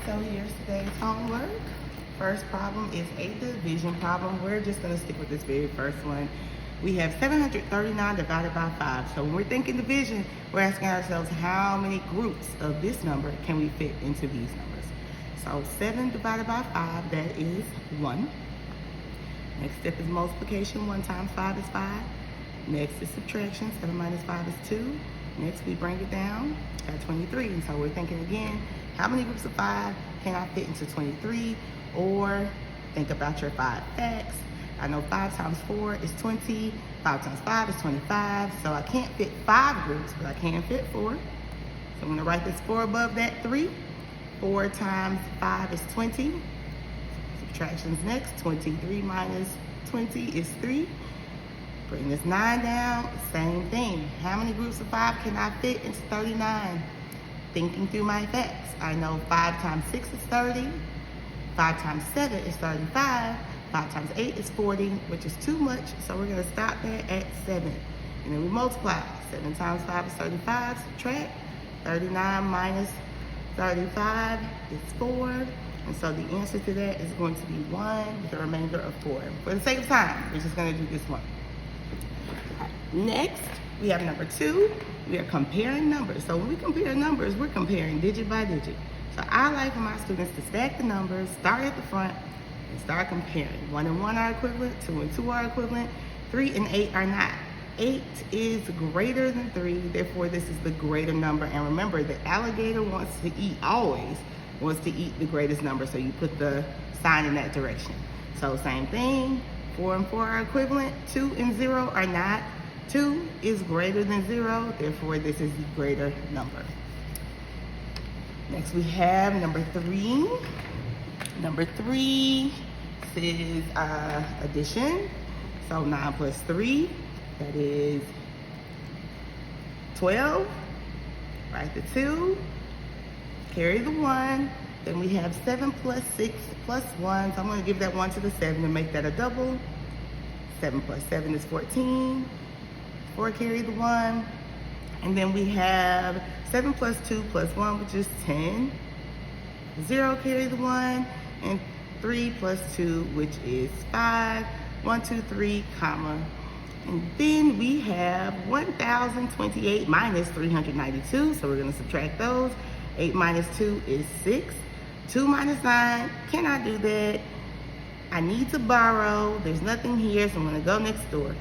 So here's today's homework. First problem is a division problem. We're just going to stick with this very first one. We have 739 divided by 5. So when we're thinking division, we're asking ourselves how many groups of this number can we fit into these numbers. So 7 divided by 5, that is 1. Next step is multiplication. 1 times 5 is 5. Next is subtraction. 7 minus 5 is 2. Next we bring it down at 23. And so we're thinking again, how many groups of 5 can I fit into 23? Or think about your 5 facts. I know 5 times 4 is 20. 5 times 5 is 25. So I can't fit 5 groups, but I can fit 4. So I'm going to write this 4 above that 3. 4 times 5 is 20. Subtractions next. 23 minus 20 is 3. Bring this 9 down, same thing. How many groups of 5 can I fit into 39? Thinking through my facts. I know 5 times 6 is 30. 5 times 7 is 35. 5 times 8 is 40, which is too much, so we're going to stop there at 7. And then we multiply. 7 times 5 is 35. Subtract. 39 minus 35 is 4. And so the answer to that is going to be 1 with a remainder of 4. For the sake of time, we're just going to do this one. Next, we have number 2. We are comparing numbers. So when we compare numbers, we're comparing digit by digit. So I like for my students to stack the numbers, start at the front, and start comparing. 1 and 1 are equivalent, 2 and 2 are equivalent, 3 and 8 are not. 8 is greater than 3, therefore this is the greater number. And remember, the alligator wants to eat, always wants to eat the greatest number, so you put the sign in that direction. So same thing, 4 and 4 are equivalent, 2 and 0 are not. 2 is greater than 0, therefore this is the greater number. Next we have number 3. Number 3 is addition. So 9 plus 3, that is 12. Write the 2, carry the 1. Then we have 7 plus 6 plus 1. So I'm going to give that 1 to the 7 and make that a double. 7 plus 7 is 14. 4 carry the 1. And then we have 7 plus 2 plus 1, which is 10. 0 carry the 1. And 3 plus 2, which is 5. 1, 2, 3, comma. And then we have 1,028 minus 392. So we're going to subtract those. 8 minus 2 is 6. 2 minus 9, can I do that? I need to borrow. There's nothing here, so I'm going to go next door.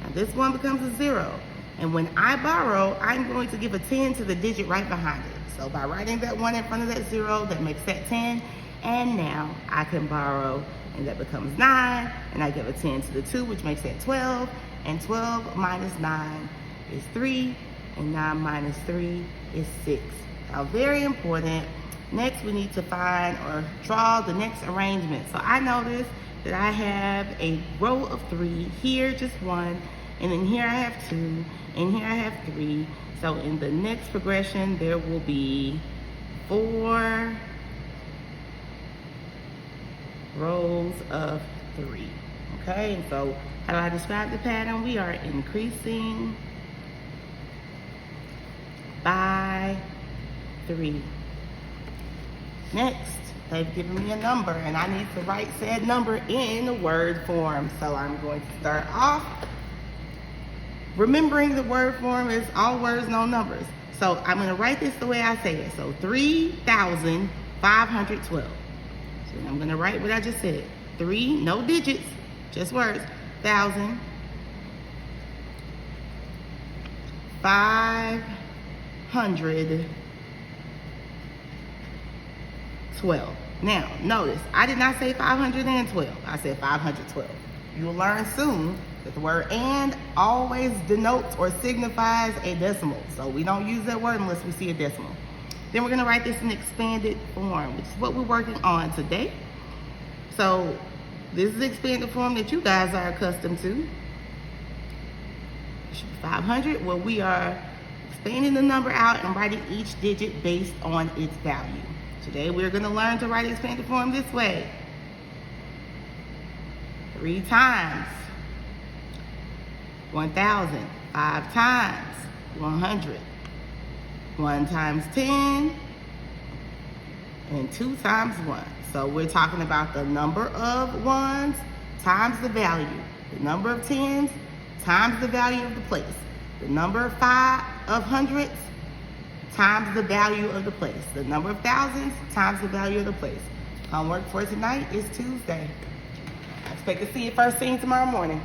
Now this one becomes a 0. And when I borrow, I'm going to give a 10 to the digit right behind it. So by writing that 1 in front of that 0, that makes that 10. And now I can borrow, and that becomes 9. And I give a 10 to the 2, which makes that 12. And 12 minus 9 is 3. And 9 minus 3 is 6. Now very important. Next, we need to find or draw the next arrangement. So I noticed that I have a row of 3, here just 1, and then here I have 2, and here I have 3. So in the next progression, there will be 4 rows of 3. Okay, and so how do I describe the pattern? We are increasing by 3. Next, they've given me a number, and I need to write said number in a word form. So I'm going to start off remembering the word form is all words, no numbers. So I'm going to write this the way I say it. So 3,512. So I'm going to write what I just said. 3, no digits, just words. 1,000. 512. Now, notice, I did not say 512. I said 512. You will learn soon that the word and always denotes or signifies a decimal. So we don't use that word unless we see a decimal. Then we're going to write this in expanded form, which is what we're working on today. So this is the expanded form that you guys are accustomed to. It should be 500, where we are expanding the number out and writing each digit based on its value. Today we're going to learn to write expanded form this way. 3 times 1,000. 5 times 100. 1 times 10. and 2 times 1. So we're talking about the number of ones times the value. The number of tens times the value of the place. The number of hundreds times the value of the place. The number of thousands times the value of the place. Homework for tonight is Tuesday. I expect to see you first thing tomorrow morning.